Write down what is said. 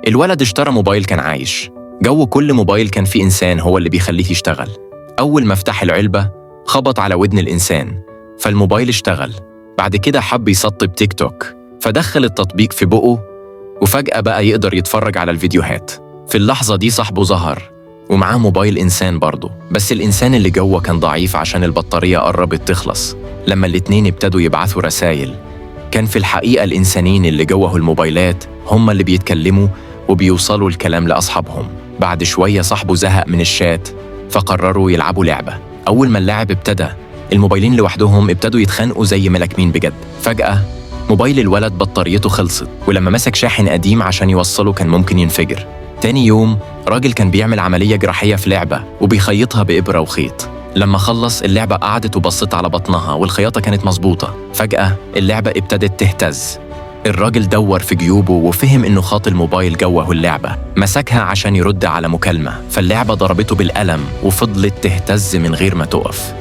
الولد اشترى موبايل كان عايش. جو كل موبايل كان فيه إنسان هو اللي بيخليه يشتغل. أول ما فتح العلبة خبط على ودن الإنسان فالموبايل اشتغل. بعد كده حب يسطب تيك توك فدخل التطبيق في بقه وفجأة بقى يقدر يتفرج على الفيديوهات. في اللحظة دي صاحبه ظهر ومعاه موبايل إنسان برضه، بس الإنسان اللي جوه كان ضعيف عشان البطارية قربت تخلص. لما الاتنين ابتدوا يبعثوا رسائل كان في الحقيقة الإنسانين اللي جوه الموبايلات هم اللي بيتكلموا وبيوصلوا الكلام لأصحابهم. بعد شوية صاحبه زهق من الشات فقرروا يلعبوا لعبة. أول ما اللعب ابتدى الموبايلين لوحدهم ابتدوا يتخانقوا زي ملاكمين بجد. فجأة موبايل الولد بطاريته خلصت، ولما مسك شاحن قديم عشان يوصله كان ممكن ينفجر. تاني يوم راجل كان بيعمل عملية جراحية في لعبة وبيخيطها بإبرة وخيط. لما خلص اللعبة قعدت وبصت على بطنها والخياطة كانت مظبوطة. فجأة اللعبة ابتدت تهتز. الراجل دور في جيوبه وفهم إنه خاط الموبايل جوه اللعبة. مسكها عشان يرد على مكالمة فاللعبة ضربته بالقلم وفضلت تهتز من غير ما تقف.